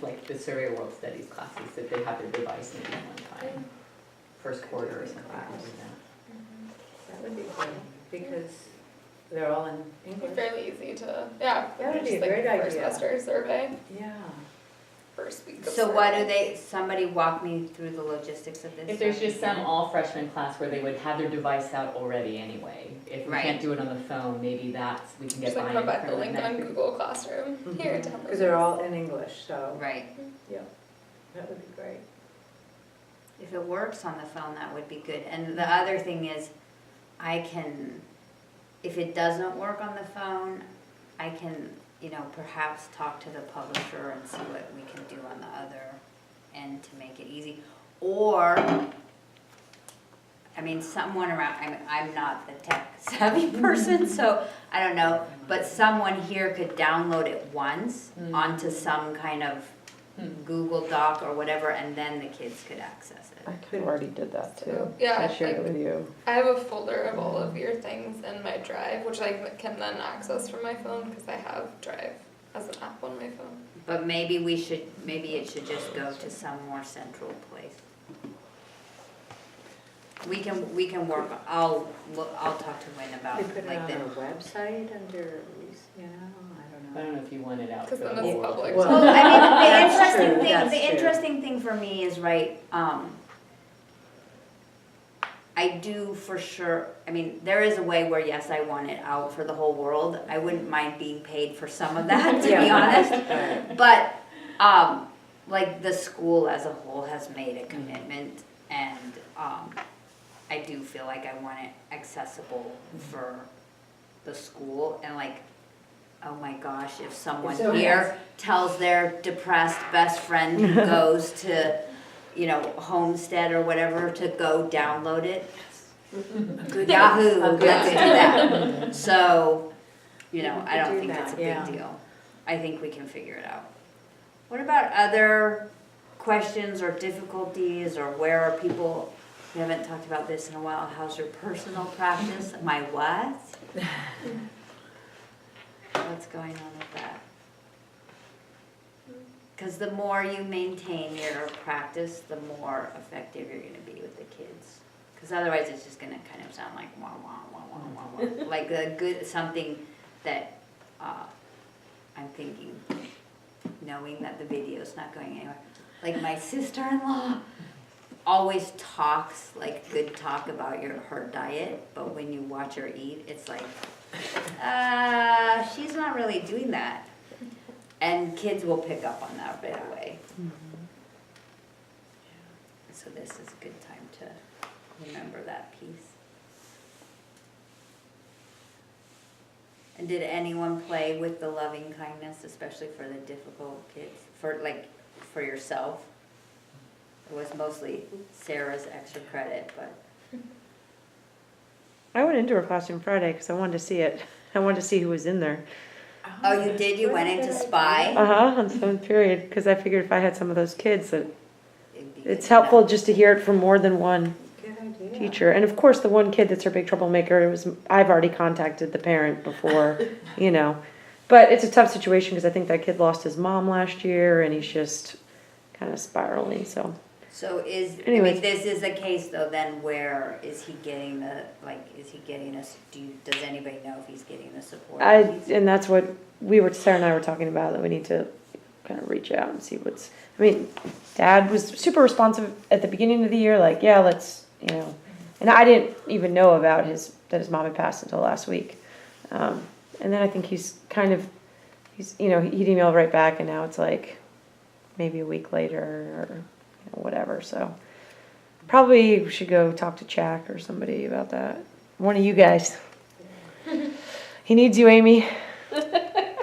like the Survey World Studies classes, that they have their device maybe one time, first quarter or something like that. That would be good, because they're all in It'd be English. fairly easy to, yeah. That would be just a great like idea. first semester survey, Yeah. first week of So what do survey. they, somebody walk me through the logistics of this? If there's just some all freshman class where they would have their device out already anyway, if we Right. can't do it on the phone, maybe that's, we can get Just like buy-in provide the from link on that. Google Classroom, here to Because they're all in English, so, Right. yeah, that would be great. If it works on the phone, that would be good. And the other thing is, I can, if it doesn't work on the phone, I can, perhaps talk to the publisher and see what we can do on the other end to make it easy. Or, someone around, I'm not the tech savvy person, so I don't know, but someone here could download it once onto some kind of Google Doc or whatever, and then the kids could access it. I kind of already did that too. Yeah, I shared it like- with you. I have a folder of all of your things in my Drive, which I can then access from my phone because I have Drive as an app on my phone. But maybe it should just go to some more central place. We can work, I'll talk to Wynn about, They put it like, on the. our website under, I I don't don't know. know if you want it out for Because the then it's whole world. public. Well, Well, That's the true, interesting thing, that's the true. interesting thing for me is, right, I do for sure, there is a way where, yes, I want it out for the whole world. I wouldn't mind being paid for some of that, to be Yeah. honest. Right. But, like, the school as a whole has made a commitment, and, I do feel like I want it accessible for the school, and like, oh my gosh, if someone So here tells their depressed best friend who goes to, Homestead or whatever, to go download it, Yahoo, let's do that. So, I don't think it's a big deal. I think we can figure it out. What about other questions or difficulties, or where are people, we haven't talked about this in a while, how's your personal practice? My what? What's going on with that? Because the more you maintain your practice, the more effective you're gonna be with the kids. Because otherwise it's just gonna kind of sound like wah, wah, wah, wah, wah, wah. Like something that, I'm thinking, knowing that the video's not going anywhere. Like my sister-in-law always talks like good talk about her diet, but when you watch her eat, it's like, she's not really doing that. And kids will pick up on that right away. So this is a good time to remember that piece. And did anyone play with the loving kindness, especially for the difficult kids, for yourself? It was mostly Sarah's extra credit, but. I went into her classroom Friday because I wanted to see it. I wanted to see who was in there. Oh, you did? You went in to spy? On 7th period, because I figured if I had some of those kids, that It'd be good it's to know. helpful just to hear it from more than one Good idea. teacher. And of course, the one kid that's her big troublemaker, I've already contacted the parent before, But it's a tough situation because I think that kid lost his mom last year, and he's just kind of spiraling. So So Anyways. this is a case though, then where is he getting does anybody know if he's getting the support? and that's what Sarah and I were talking about, that we need to kind of reach out and see Dad was super responsive at the beginning of the year, like, yeah, let's, and I didn't even know about that his mom had passed until last week. And then I think he'd emailed right back, and now it's like maybe a week later or whatever. So probably we should go talk to Jack or somebody about that. One of you guys. He needs you, Amy.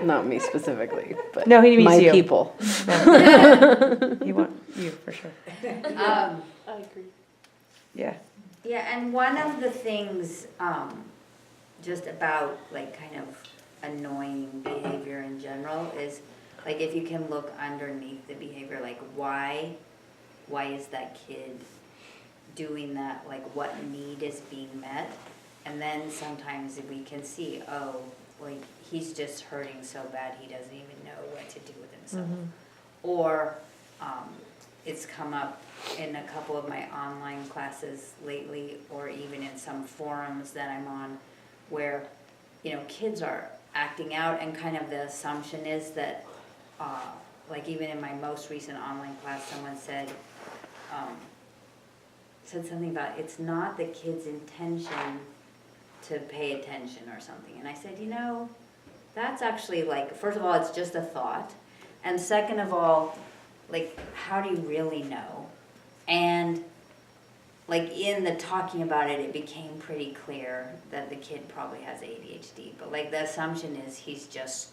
Not me specifically, but No, he needs my you. people. He wants you for sure. I agree. Yeah. Yeah, and one of the things, just about like kind of annoying behavior in general is, like, if you can look underneath the behavior, like why is that kid doing that, like what need is being met? And then sometimes we can see, like he's just hurting so bad he doesn't even know what to do with himself. Or it's come up in a couple of my online classes lately, or even in some forums that I'm on, where, kids are acting out, and kind of the assumption is that, like even in my most recent online class, someone said something about it's not the kid's intention to pay attention or something. And I said, that's actually like, first of all, it's just a thought. And second of all, like, how do you really know? And like in the talking about it, it became pretty clear that the kid probably has ADHD. But like the assumption is he's just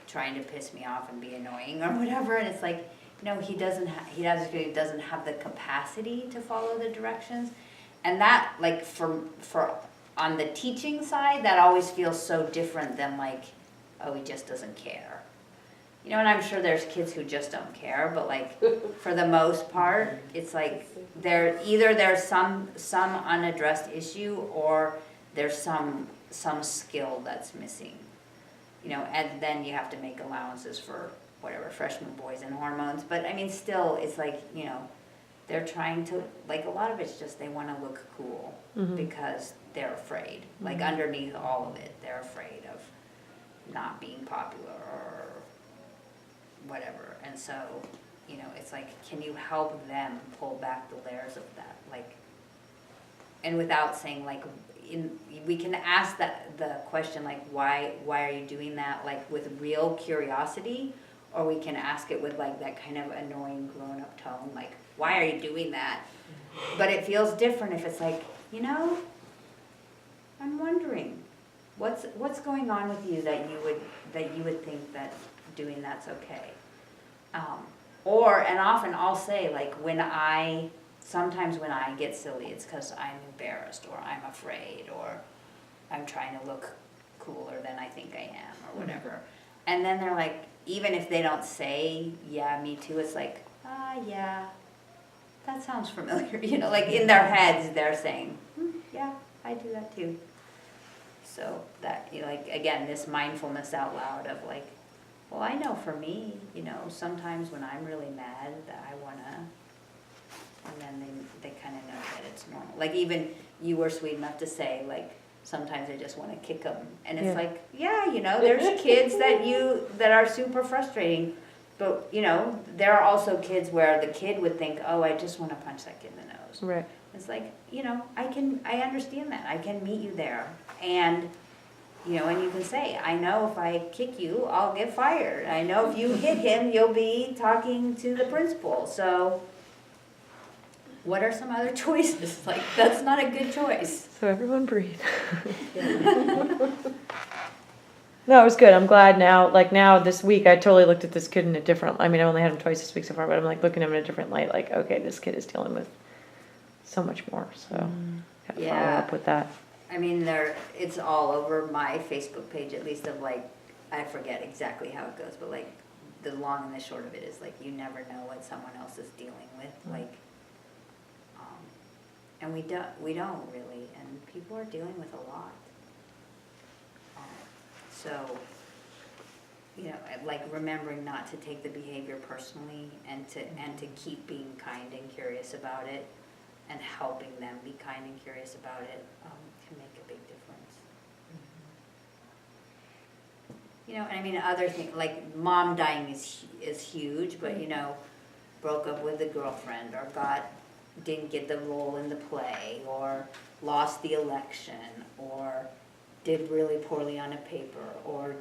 trying to piss me off and be annoying or whatever. And it's like, no, he doesn't have the capacity to follow the directions. And that, like, for on the teaching side, that always feels so different than like, oh, he just doesn't care. And I'm sure there's kids who just don't care, but like for the most part, it's like there's some unaddressed issue, or there's some skill that's missing. And then you have to make allowances for whatever, freshman boys and hormones. But I mean, still, it's like, they're trying to, like, a lot of it's just they want to look cool because they're afraid. Like underneath all of it, they're afraid of not being popular or whatever. And so, it's like, can you help them pull back the layers of that? Like, and without saying like, we can ask the question like, why are you doing that? Like with real curiosity, or we can ask it with like that kind of annoying grown-up tone, like, why are you doing that? But it feels different if it's like, I'm wondering, what's going on with you that you would think that doing that's okay. And often I'll say, like, sometimes when I get silly, it's because I'm embarrassed, or I'm afraid, or I'm trying to look cooler than I think I am, or whatever. And then they're like, even if they don't say, yeah, me too, it's like, yeah, that sounds familiar. Like in their heads, they're saying, yeah, I do that too. So that, like, again, this mindfulness out loud of like, well, I know for me, sometimes when I'm really mad that I want to, and then they kind of know that it's normal. Like even you were sweet enough to say, like, sometimes I just want to kick them. And it's like, yeah, there's kids that are super frustrating. But, there are also kids where the kid would think, oh, I just want to punch that kid in the nose. Right. It's like, I understand that. I can meet you there. And, and you can say, I know if I kick you, I'll get fired. I know if you hit him, you'll be talking to the principal. So what are some other choices? Like, that's not a good choice. So everyone breathe. No, it was good. I'm glad now this week, I totally looked at this kid in a different, I only had him twice this week so far, but I'm like looking at him in a different light, like, okay, this kid is dealing with so much more, so gotta follow up with that. It's all over my Facebook page, at least, of like, I forget exactly how it goes, but like, the long and the short of it is like, you never know what someone else is dealing with, like, and we don't really, and people are dealing with a lot. So, like remembering not to take the behavior personally, and to keep being kind and curious about it, and helping them be kind and curious about it, can make a big difference. Other things, like mom dying is huge, but broke up with a girlfriend, or didn't get the role in the play, or lost the election, or did really poorly on a paper, or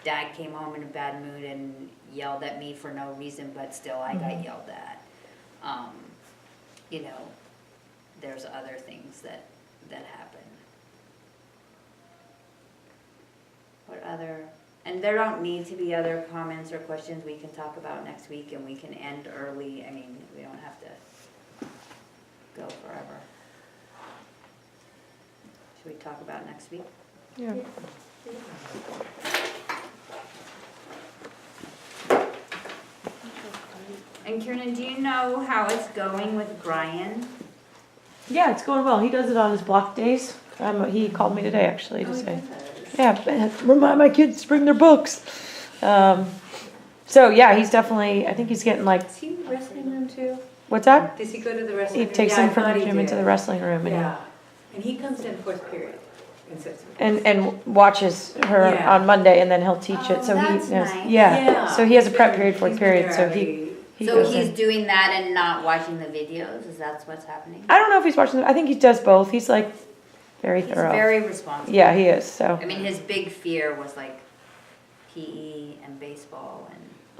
dad came home in a bad mood and yelled at me for no reason, but still I got yelled at. There's other things that happen. What other, and there don't need to be other comments or questions we can talk about next week, and we can end early. We don't have to go forever. Should we talk about next week? Yeah. And Kieran, do you know how it's going with Brian? Yeah, it's going well. He does it on his block days. He called me today actually to say, yeah, remind my kids to bring their books. So yeah, he's definitely, I think he's getting like, Is he in the wrestling room too? what's that? Does he go to the wrestling He room? takes Yeah, him I from thought the he gym into the did. wrestling room and Yeah, and he comes in fourth period and sits with us. and watches her Yeah. on Monday and then he'll teach Oh, it. So that's he knows, nice. yeah. So he has a prep He's period, been- fourth he's been period, there so every- he So goes he's in. doing that and not watching the videos? Is that what's happening? I don't know if he's watching, I think he does both. He's like very He's thorough. very responsible. Yeah, he is, so, I mean, his big fear was like PE and baseball and.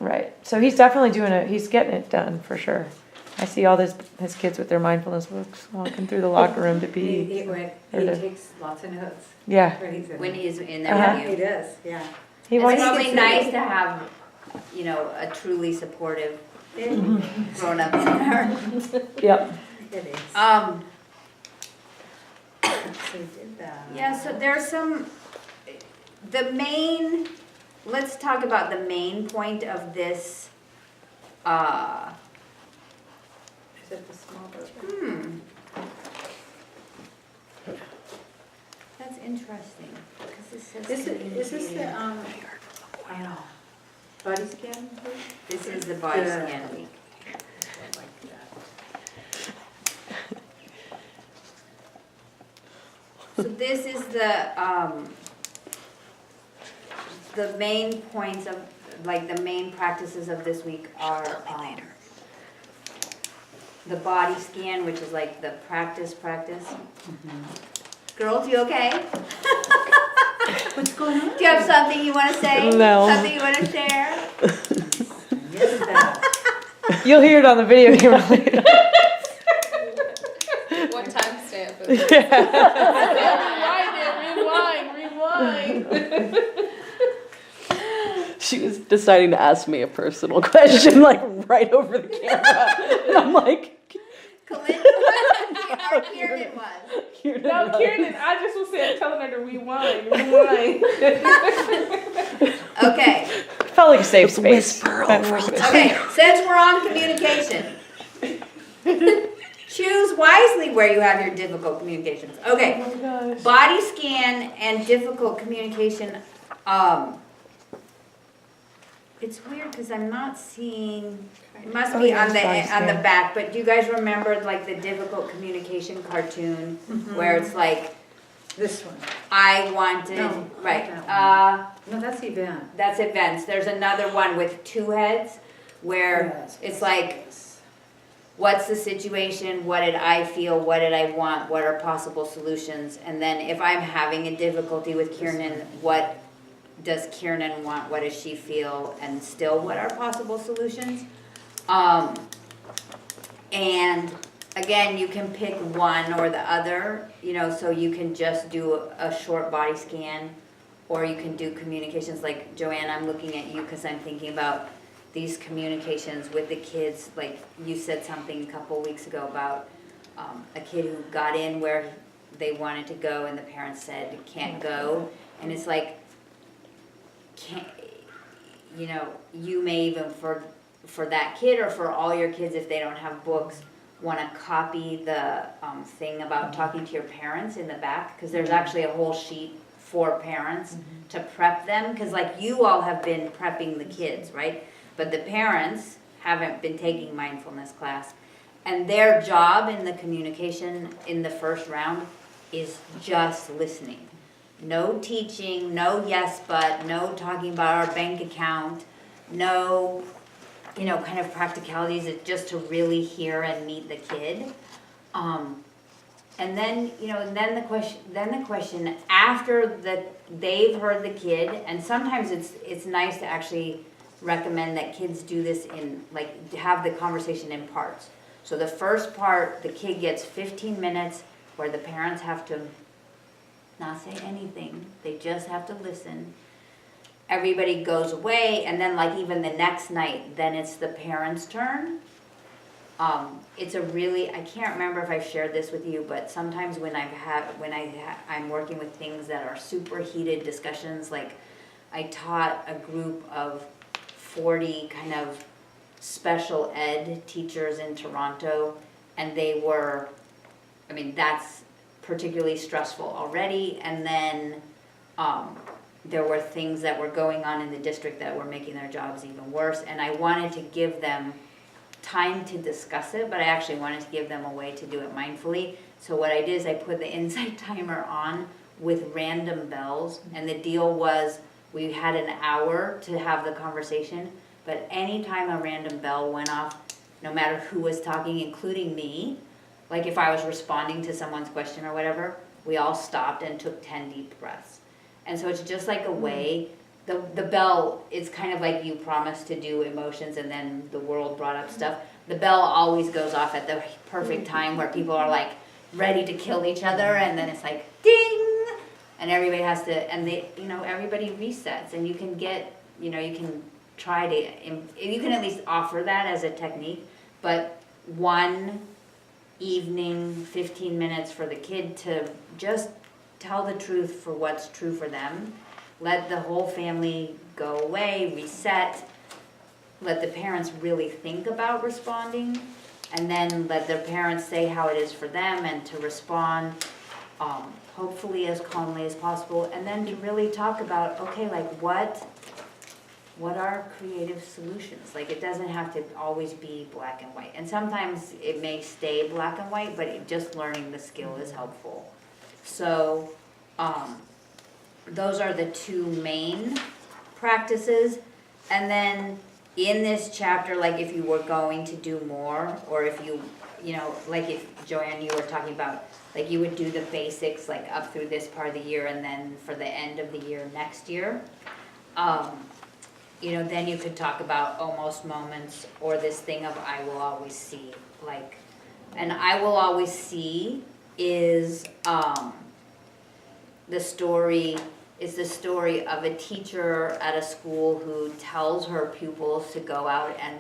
right. So he's definitely doing it, he's getting it done for sure. I see all his kids with their mindfulness books walking through the locker room to He PE. went, Or he to- takes lots of notes. Yeah, When he's in When there. he's in there Uh-huh. with He you. does, yeah. he It's wants, probably nice to have, you know, a truly supportive grown-up in there. yep. It is. So he did that. Yeah, so there's some, let's talk about the main point of this, Is it the small version? That's interesting, because this says. Is this the, communicating. body scan? This is the body Yeah. scan week. Like that. So this is the main points of, like, the main practices of this week are, the body scan, which is like the practice. Girls, you okay? What's going on? Do you have something you wanna say? No. Something you wanna share? Yes, that. You'll hear it on the video camera later. What time stamp is it? Rewind. She was deciding to ask me a personal question, like right over the camera. And I'm like, Kalinda was, or Kieran was. Kieran, No, Kieran, I just was saying, telling her to rewind. Okay, Felt like a safe Just space. whisper But- over the okay, since we're on communication, choose wisely where you have your difficult communications. Okay, Oh my gosh. body scan and difficult communication, it's weird because I'm not seeing, it must Oh, be yeah, on the, it's body on the scan. back, but do you guys remember like the difficult communication cartoon where it's like, This one. I wanted, No, right, not that No, that's event. that's events. There's another one with two heads where Yes, it's like, what's the situation? What did I feel? What did I want? What are possible solutions? And then if I'm having a difficulty with Kiernan, what does Kiernan want? What does she feel? And still, what are possible solutions? And again, you can pick one or the other, you know, so you can just do a short body scan, or you can do communications like, Joanne, I'm looking at you because I'm thinking about these communications with the kids. Like you said something a couple weeks ago about a kid who got in where they wanted to go and the parents said can't go. And it's like, can't, you know, you may even for that kid or for all your kids, if they don't have books, want to copy the thing about talking to your parents in the back, because there's actually a whole sheet for parents to prep them, because like you all have been prepping the kids, right? But the parents haven't been taking mindfulness class, and their job in the communication in the first round is just listening. No teaching, no yes but, no talking about our bank account, no, you know, kind of practicalities. It's just to really hear and meet the kid. And then, you know, then the question after they've heard the kid, and sometimes it's nice to actually recommend that kids do this in, like, have the conversation in parts. So the first part, the kid gets 15 minutes where the parents have to not say anything. They just have to listen. Everybody goes away, and then like even the next night, then it's the parents' turn. It's a really, I can't remember if I've shared this with you, but sometimes when I'm working with things that are super heated discussions, like I taught a group of 40 kind of special ed teachers in Toronto, and they were, I mean, that's particularly stressful already, and then there were things that were going on in the district that were making their jobs even worse, and I wanted to give them time to discuss it, but I actually wanted to give them a way to do it mindfully. So what I did is I put the insight timer on with random bells, and the deal was we had an hour to have the conversation, but anytime a random bell went off, no matter who was talking, including me, like if I was responding to someone's question or whatever, we all stopped and took 10 deep breaths. And so it's just like a way, the bell, it's kind of like you promised to do emotions and then the world brought up stuff. The bell always goes off at the perfect time where people are like ready to kill each other, and then it's like ding, and everybody has to, and they, you know, everybody resets, and you can get, you know, you can try to, you can at least offer that as a technique, but one evening, 15 minutes for the kid to just tell the truth for what's true for them. Let the whole family go away, reset, let the parents really think about responding, and then let their parents say how it is for them and to respond hopefully as calmly as possible, and then to really talk about, okay, like what are creative solutions? Like it doesn't have to always be black and white, and sometimes it may stay black and white, but just learning the skill is helpful. So those are the two main practices. And then in this chapter, like if you were going to do more, or if you know, like if Joanne, you were talking about, like you would do the basics like up through this part of the year, and then for the end of the year next year, you know, then you could talk about almost moments, or this thing of I will always see. Like, and I will always see is the story of a teacher at a school who tells her pupils to go out and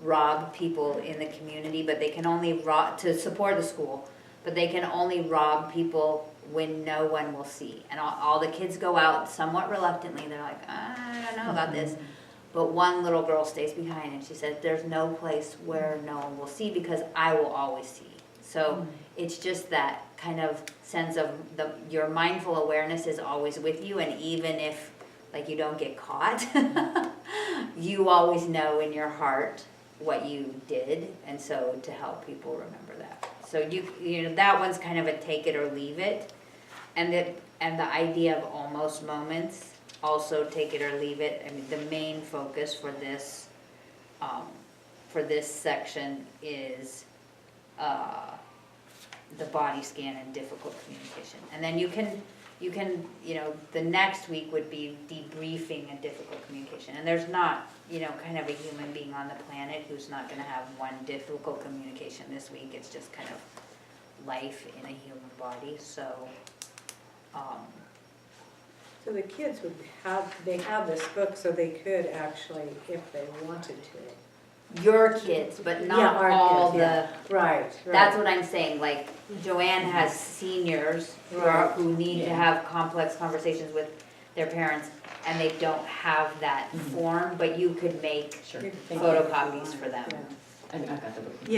rob people in the community, but they can only rob to support the school, but they can only rob people when no one will see. And all the kids go out somewhat reluctantly. They're like, I don't know about this. But one little girl stays behind, and she said, there's no place where no one will see because I will always see. So it's just that kind of sense of your mindful awareness is always with you, and even if like you don't get caught, you always know in your heart what you did, and so to help people remember that. So you know that one's kind of a take it or leave it, and the idea of almost moments, also take it or leave it. I mean, the main focus for this section is the body scan and difficult communication. And then you can, you know, the next week would be debriefing and difficult communication. And there's not, you know, kind of a human being on the planet who's not going to have one difficult communication this week. It's just kind of life in a human body. So, So the kids would have this book so they could actually, if they wanted to. your kids, but not our all kids, yeah. Right. That's what I'm saying. Like Joanne has seniors who need to have complex conversations with their parents, and they don't have that form, but you could make Sure. photocopies for them. Yeah. I got the book.